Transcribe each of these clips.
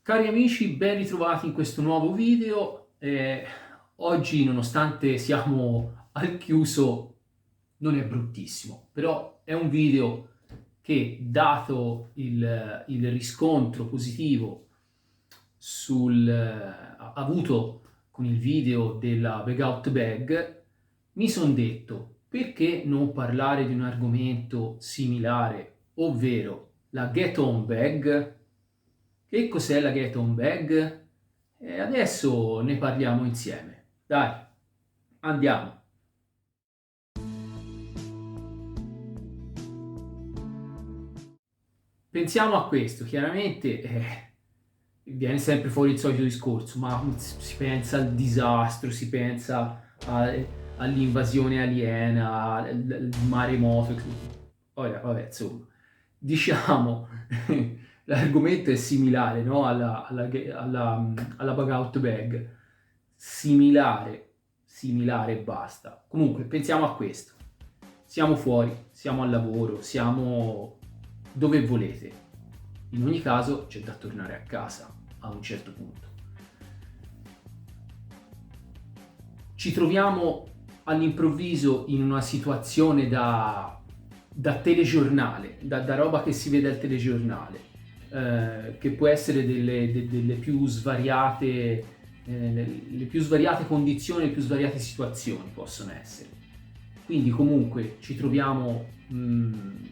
Cari amici, ben ritrovati in questo nuovo video. Oggi, nonostante siamo al chiuso, non è bruttissimo, però è un video che, dato il riscontro positivo avuto con il video della Bag Out Bag, mi sono detto perché non parlare di un argomento similare, ovvero la Get On Bag. Che cos'è la Get On Bag? E adesso ne parliamo insieme. Dai, andiamo. Pensiamo a questo, chiaramente viene sempre fuori il solito discorso, ma si pensa al disastro, si pensa all'invasione aliena, al maremoto. Ora, vabbè, insomma, diciamo, l'argomento è similare, no? Alla Bug Out Bag. Similare e basta. Comunque, pensiamo a questo. Siamo fuori, siamo al lavoro, siamo dove volete. In ogni caso c'è da tornare a casa a un certo punto. Ci troviamo all'improvviso in una situazione da telegiornale, da roba che si vede al telegiornale, che può essere delle più svariate, le più svariate condizioni, le più svariate situazioni possono essere. Quindi comunque ci troviamo in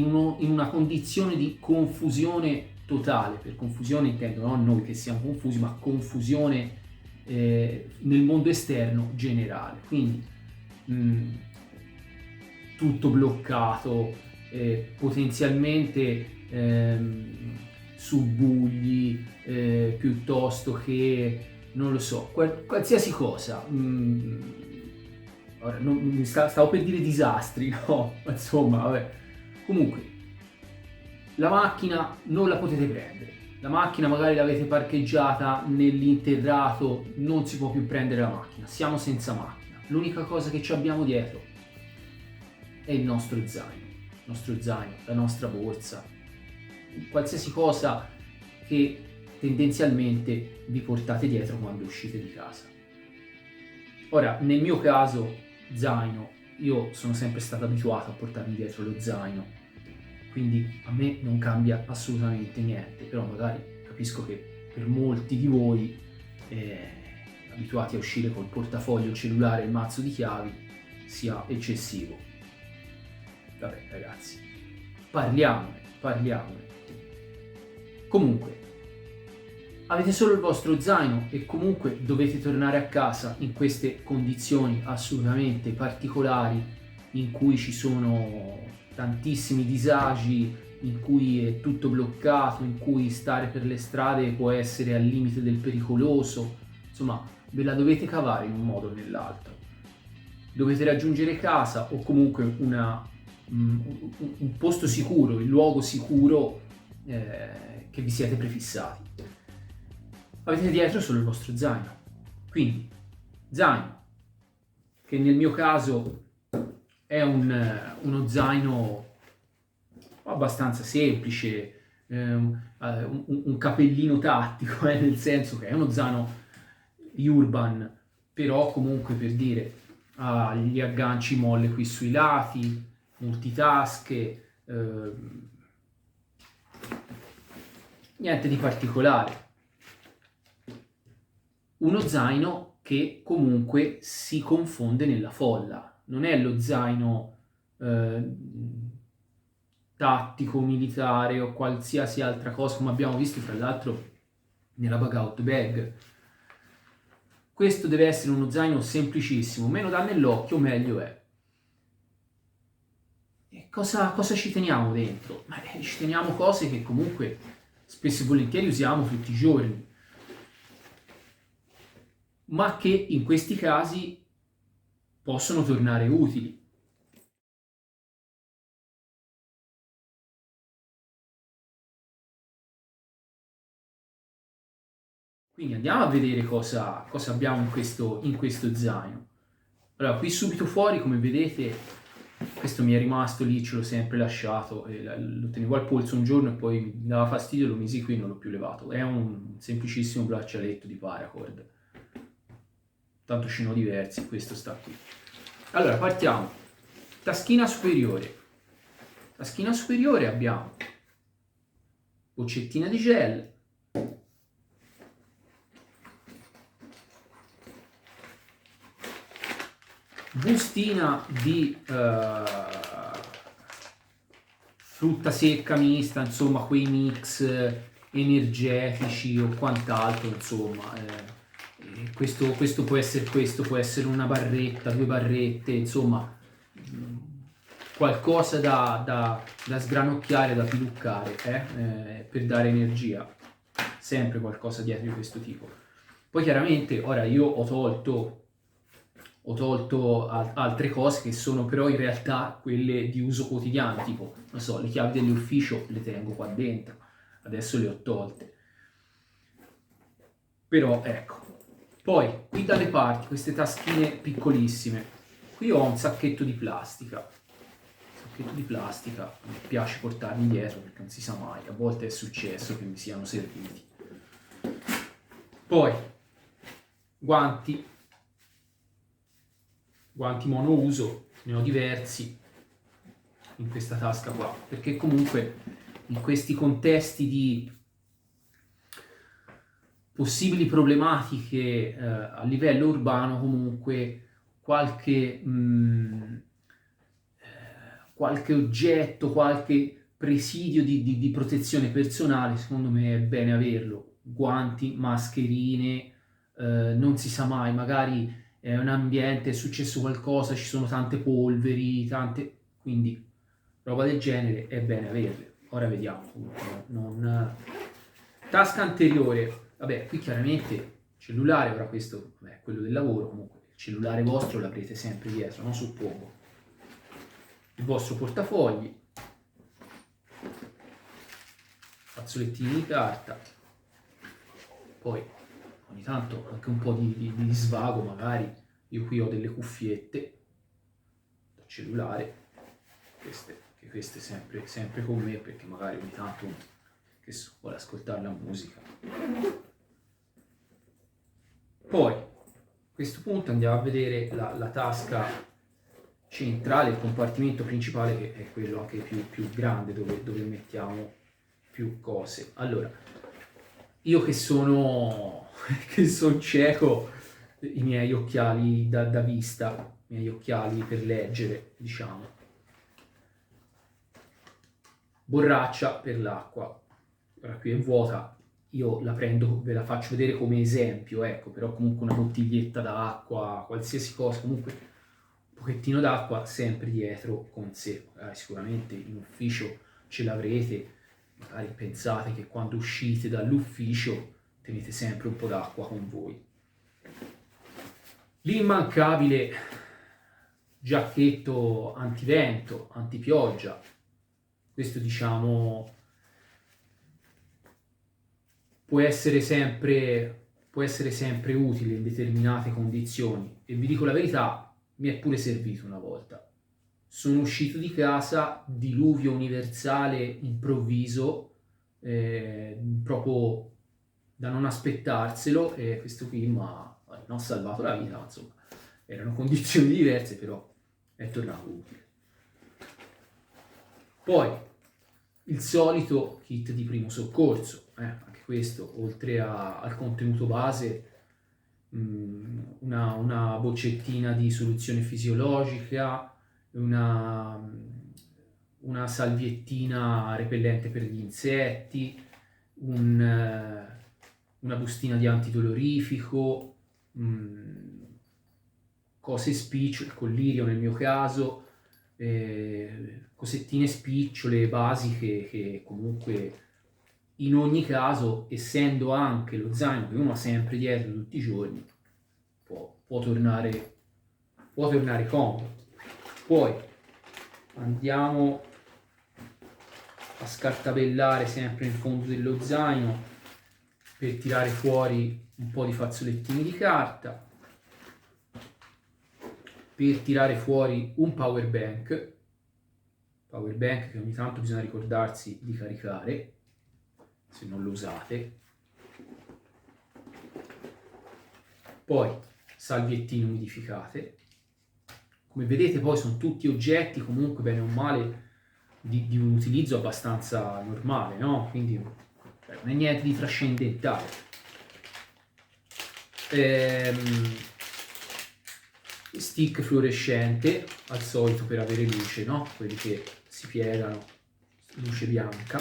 una condizione di confusione totale. Per confusione intendo non noi che siamo confusi, ma confusione nel mondo esterno generale. Quindi tutto bloccato, potenzialmente subbuglii, piuttosto che, non lo so, qualsiasi cosa. Ora, stavo per dire disastri, no? Insomma, vabbè. Comunque, la macchina non la potete prendere. La macchina magari l'avete parcheggiata nell'interrato, non si può più prendere la macchina. Siamo senza macchina. L'unica cosa che ci abbiamo dietro è il nostro zaino, la nostra borsa, qualsiasi cosa che tendenzialmente vi portate dietro quando uscite di casa. Ora, nel mio caso, zaino, io sono sempre stato abituato a portarmi dietro lo zaino, quindi a me non cambia assolutamente niente, però magari capisco che per molti di voi abituati a uscire col portafoglio, il cellulare e il mazzo di chiavi sia eccessivo. Vabbè ragazzi, parliamone. Comunque, avete solo il vostro zaino e comunque dovete tornare a casa in queste condizioni assolutamente particolari, in cui ci sono tantissimi disagi, in cui è tutto bloccato, in cui stare per le strade può essere al limite del pericoloso. Insomma, ve la dovete cavare in un modo o nell'altro. Dovete raggiungere casa o comunque un posto sicuro, il luogo sicuro che vi siete prefissati. Avete dietro solo il vostro zaino. Quindi, zaino, che nel mio caso è uno zaino abbastanza semplice, un capellino tattico, nel senso che è uno zaino urban, però comunque, per dire, ha gli agganci molle qui sui lati, multitasche, niente di particolare. Uno zaino che comunque si confonde nella folla, non è lo zaino tattico, militare o qualsiasi altra cosa, come abbiamo visto fra l'altro nella Bug Out Bag. Questo deve essere uno zaino semplicissimo, meno dà nell'occhio meglio è. E cosa ci teniamo dentro? Ci teniamo cose che comunque spesso e volentieri usiamo tutti i giorni, ma che in questi casi possono tornare utili. Quindi andiamo a vedere cosa abbiamo in questo zaino. Allora, qui subito fuori, come vedete, Questo mi è rimasto lì, ce l'ho sempre lasciato, e lo tenevo al polso un giorno e poi mi dava fastidio, lo misi qui e non l'ho più levato. È un semplicissimo braccialetto di paracord. Tanto ce ne ho diversi, questo sta qui. Allora, partiamo. Taschina superiore. Taschina superiore abbiamo boccettina di gel, bustina di frutta secca mista, insomma quei mix energetici o quant'altro, insomma. Questo può essere una barretta, 2 barrette, insomma qualcosa da sgranocchiare, da piluccare, per dare energia. Sempre qualcosa dietro di questo tipo. Poi chiaramente ora io ho tolto altre cose che sono però in realtà quelle di uso quotidiano, tipo, non so, le chiavi dell'ufficio le tengo qua dentro, adesso le ho tolte. Però ecco. Poi qui dalle parti, queste taschine piccolissime, qui ho un sacchetto di plastica. Mi piace portarmi dietro perché non si sa mai, a volte è successo che mi siano serviti. Poi guanti monouso, ne ho diversi in questa tasca qua, perché comunque in questi contesti di possibili problematiche a livello urbano, comunque qualche oggetto, qualche presidio di protezione personale, secondo me è bene averlo. Guanti, mascherine, non si sa mai, magari è un ambiente, è successo qualcosa, ci sono tante polveri, quindi roba del genere è bene averle. Ora vediamo. Tasca anteriore, vabbè, qui chiaramente cellulare, ora questo è quello del lavoro, comunque il cellulare vostro l'avrete sempre dietro, non suppongo. Il vostro portafogli, fazzolettini di carta, poi ogni tanto anche un po' di svago, magari io qui ho delle cuffiette da cellulare, queste sempre con me, perché magari ogni tanto che so, vuole ascoltare la musica. Poi a questo punto andiamo a vedere la tasca centrale, il compartimento principale, che è quello anche più grande, dove mettiamo più cose. Allora, io che sono cieco, i miei occhiali da vista, i miei occhiali per leggere, diciamo, borraccia per l'acqua, ora qui è vuota, io la prendo, ve la faccio vedere come esempio, ecco, però comunque una bottiglietta d'acqua, qualsiasi cosa, comunque un pochettino d'acqua sempre dietro con sé. Sicuramente in ufficio ce l'avrete, magari pensate che quando uscite dall'ufficio tenete sempre un po' d'acqua con voi. L'immancabile giacchetto antivento, antipioggia, questo diciamo può essere sempre utile in determinate condizioni, e vi dico la verità, mi è pure servito una volta. Sono uscito di casa, diluvio universale improvviso, proprio da non aspettarselo, e questo qui mi ha non salvato la vita, insomma, erano condizioni diverse, però è tornato utile. Poi il solito kit di primo soccorso, anche questo, oltre al contenuto base, una boccettina di soluzione fisiologica, una salviettina repellente per gli insetti, una bustina di antidolorifico, cose spicciole, collirio nel mio caso, cosettine spicciole basiche che comunque in ogni caso, essendo anche lo zaino che uno ha sempre dietro tutti i giorni, può tornare comodo. Poi andiamo a scartabellare sempre nel fondo dello zaino per tirare fuori un po' di fazzolettini di carta, per tirare fuori un power bank, power bank che ogni tanto bisogna ricordarsi di caricare se non lo usate. Poi salviettine umidificate. Come vedete poi sono tutti oggetti comunque bene o male di un utilizzo abbastanza normale, no? Quindi non è niente di trascendentale. Stick fluorescente, al solito per avere luce, no? Quelli che si piegano, luce bianca.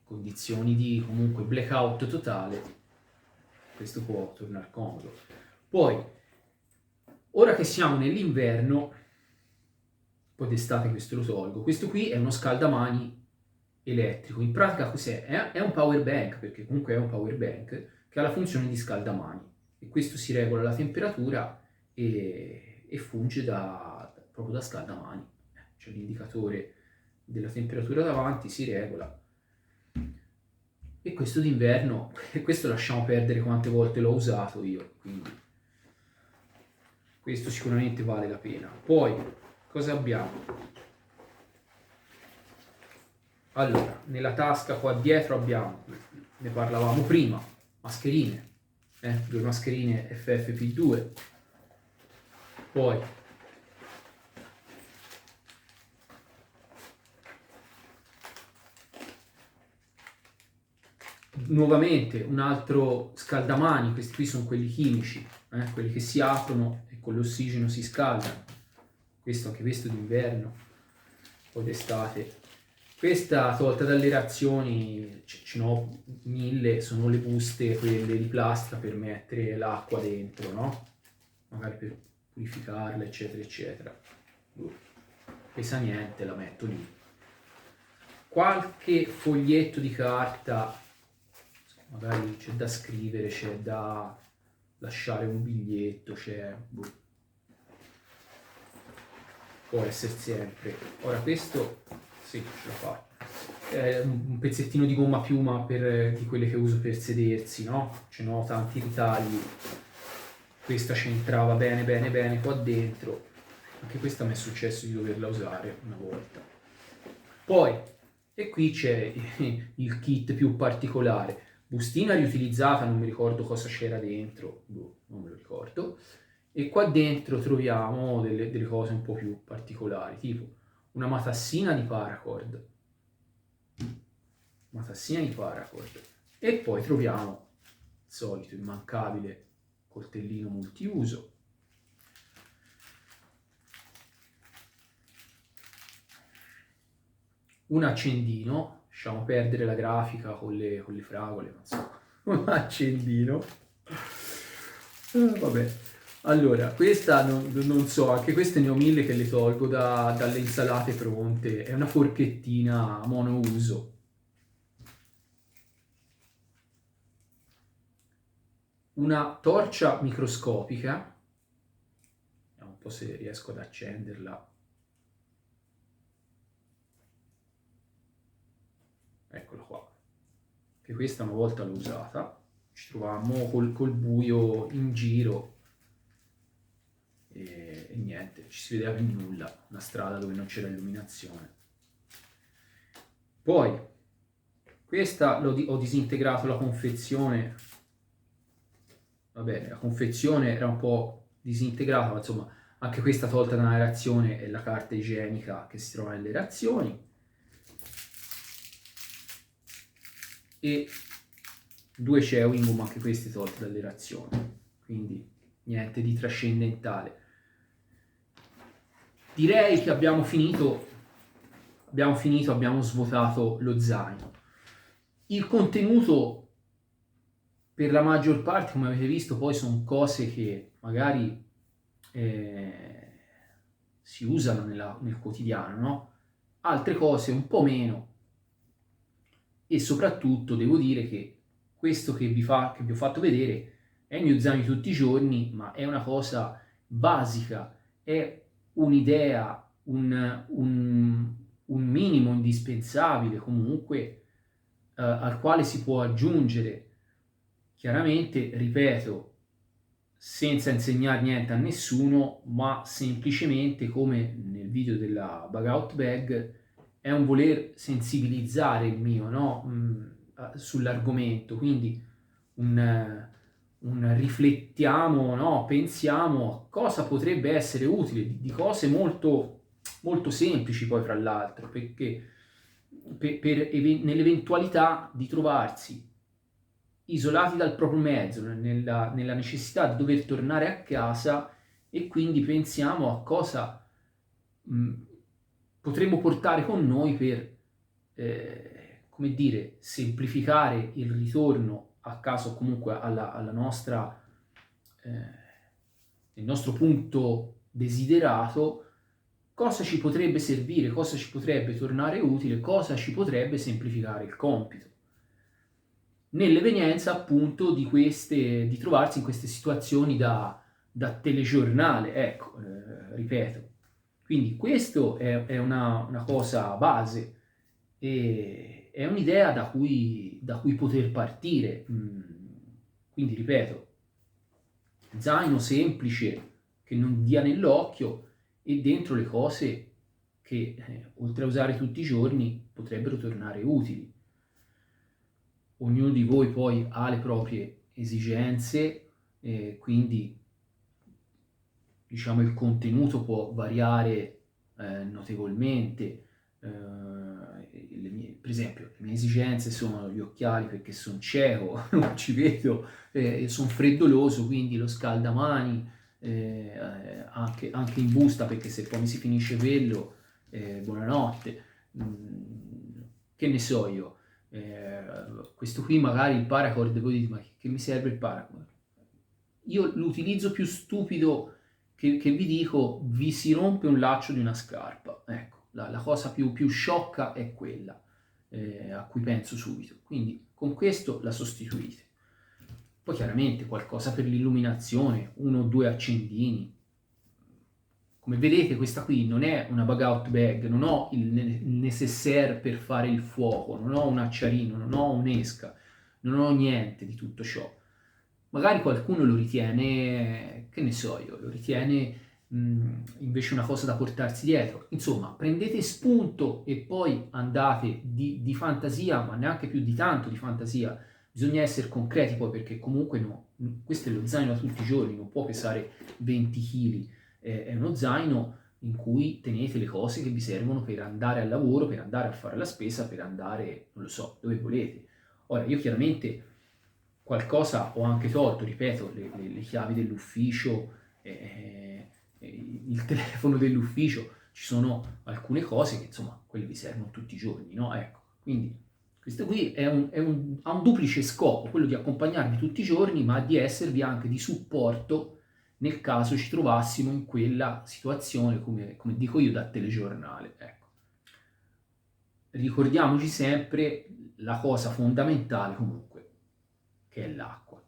Condizioni di comunque blackout totale, questo può tornare comodo. Poi, ora che siamo nell'inverno, poi d'estate questo lo tolgo, questo qui è uno scaldamani elettrico. In pratica cos'è? È un power bank, perché comunque è un power bank che ha la funzione di scaldamani, e questo si regola la temperatura e funge proprio da scaldamani. C'è l'indicatore della temperatura davanti, si regola. E questo d'inverno, questo lasciamo perdere quante volte l'ho usato io, quindi questo sicuramente vale la pena. Poi, cosa abbiamo? Allora, nella tasca qua dietro abbiamo, ne parlavamo prima, mascherine, 2 mascherine FFP2, poi nuovamente un altro scaldamani, questi qui sono quelli chimici, quelli che si aprono e con l'ossigeno si scaldano. Anche questo d'inverno, poi d'estate. Questa tolta dalle razioni, ce n'ho 1000, sono le buste quelle di plastica per mettere l'acqua dentro, no? Magari per purificarla, eccetera, eccetera. Pesa niente, la metto lì. Qualche foglietto di carta, magari c'è da scrivere, c'è da lasciare un biglietto, può essere sempre. Ora questo, sì, ce la fa. È un pezzettino di gomma piuma di quelle che uso per sedersi, no? Ce n'ho tanti ritagli. Questa c'entrava bene bene bene qua dentro. Anche questa mi è successo di doverla usare una volta. Poi, e qui c'è il kit più particolare. Bustina riutilizzata, non mi ricordo cosa c'era dentro, non me lo ricordo. E qua dentro troviamo delle cose un po' più particolari, tipo una matassina di paracord. E poi troviamo il solito, immancabile coltellino multiuso. Un accendino, lasciamo perdere la grafica con le fragole, ma insomma, un accendino. Vabbè. Allora, questa non so, anche queste ne ho 1000 che le tolgo dalle insalate pronte. È una forchettina monouso. Una torcia microscopica. Vediamo un po' se riesco ad accenderla. Eccola qua. Che questa una volta l'ho usata. Ci trovavamo col buio in giro. E niente, ci si vedeva più nulla, una strada dove non c'era illuminazione. Poi, questa ho disintegrato la confezione, va bene, la confezione era un po' disintegrata, ma insomma, anche questa tolta da una razione è la carta igienica che si trova nelle razioni. E 2 chewing gum, anche questi tolti dalle razioni, quindi niente di trascendentale. Direi che abbiamo finito, abbiamo svuotato lo zaino. Il contenuto, per la maggior parte, come avete visto, poi sono cose che magari si usano nel quotidiano, no? Altre cose un po' meno. E soprattutto devo dire che questo che vi ho fatto vedere è il mio zaino di tutti i giorni, ma è una cosa basica, è un'idea, un minimo indispensabile comunque, al quale si può aggiungere. Chiaramente, ripeto, senza insegnare niente a nessuno, ma semplicemente, come nel video della Bug Out Bag, è un voler sensibilizzare il mio, no? Sull'argomento, quindi un riflettiamo, no? Pensiamo a cosa potrebbe essere utile, di cose molto, molto semplici poi fra l'altro, perché nell'eventualità di trovarsi isolati dal proprio mezzo, nella necessità di dover tornare a casa, e quindi pensiamo a cosa potremmo portare con noi per, come dire, semplificare il ritorno a casa o comunque alla nostra, il nostro punto desiderato. Cosa ci potrebbe servire, cosa ci potrebbe tornare utile, cosa ci potrebbe semplificare il compito. Nell'evenienza appunto di trovarsi in queste situazioni da telegiornale, ecco, ripeto. Quindi questo è una cosa base, e è un'idea da cui poter partire. Quindi ripeto, zaino semplice che non dia nell'occhio, e dentro le cose che oltre a usare tutti i giorni potrebbero tornare utili. Ognuno di voi poi ha le proprie esigenze, quindi diciamo il contenuto può variare notevolmente. Per esempio, le mie esigenze sono gli occhiali perché sono cieco, non ci vedo, sono freddoloso, quindi lo scaldamani, anche in busta, perché se poi mi si finisce quello, buonanotte. Che ne so io, questo qui magari il paracord, voi dite ma che mi serve il paracord? Io l'utilizzo più stupido che vi dico: vi si rompe un laccio di una scarpa, ecco, la cosa più sciocca è quella a cui penso subito, quindi con questo la sostituite. Poi chiaramente qualcosa per l'illuminazione, 1 o 2 accendini. Come vedete questa qui non è una bug out bag, non ho il necessaire per fare il fuoco, non ho un acciarino, non ho un'esca, non ho niente di tutto ciò. Magari qualcuno lo ritiene, che ne so io, lo ritiene invece una cosa da portarsi dietro. Insomma, prendete spunto e poi andate di fantasia, ma neanche più di tanto di fantasia. Bisogna essere concreti poi, perché comunque questo è lo zaino da tutti i giorni, non può pesare 20 kg. È uno zaino in cui tenete le cose che vi servono per andare al lavoro, per andare a fare la spesa, per andare, non lo so, dove volete. Ora, io chiaramente qualcosa ho anche tolto, ripeto, le chiavi dell'ufficio, il telefono dell'ufficio, ci sono alcune cose che insomma, quelle vi servono tutti i giorni, no? Ecco, quindi questo qui ha un duplice scopo, quello di accompagnarvi tutti i giorni, ma di esservi anche di supporto nel caso ci trovassimo in quella situazione, come dico io, da telegiornale. Ecco. Ricordiamoci sempre la cosa fondamentale comunque, che è l'acqua.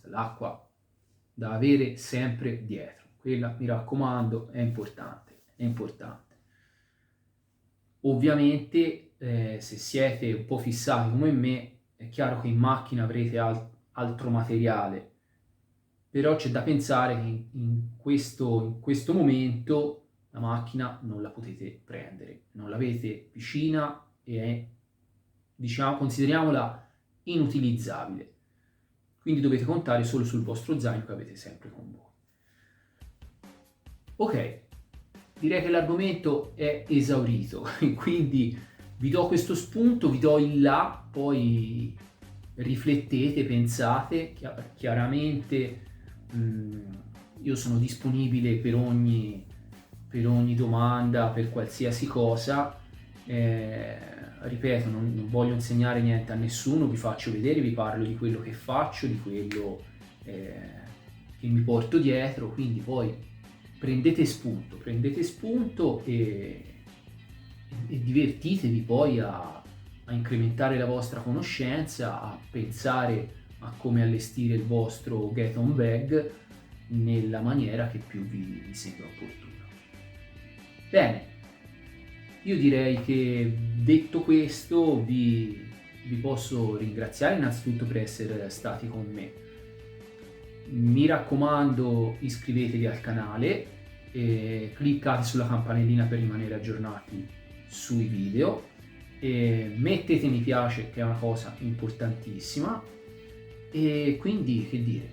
L'acqua da avere sempre dietro. Quella, mi raccomando, è importante, è importante. Ovviamente, se siete un po' fissati come me, è chiaro che in macchina avrete altro materiale, però c'è da pensare che in questo momento la macchina non la potete prendere, non l'avete vicina e è, diciamo, consideriamola inutilizzabile. Quindi dovete contare solo sul vostro zaino che avete sempre con voi. Ok, direi che l'argomento è esaurito, quindi vi do questo spunto, vi do il là, poi riflettete, pensate, chiaramente io sono disponibile per ogni domanda, per qualsiasi cosa. Ripeto, non voglio insegnare niente a nessuno, vi faccio vedere, vi parlo di quello che faccio, di quello che mi porto dietro, quindi poi prendete spunto e divertitevi poi a incrementare la vostra conoscenza, a pensare a come allestire il vostro get on bag nella maniera che più vi sembra opportuna. Bene, io direi che detto questo vi posso ringraziare innanzitutto per essere stati con me. mi raccomando, iscrivetevi al canale, cliccate sulla campanellina per rimanere aggiornati sui video, mettete mi piace, che è una cosa importantissima, e quindi che dire,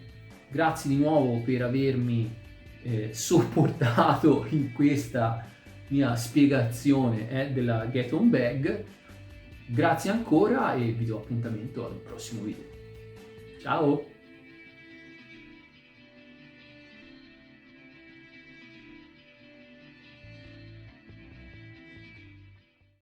grazie di nuovo per avermi sopportato in questa mia spiegazione della Get On Bag. Grazie ancora e vi do appuntamento al prossimo video. Ciao!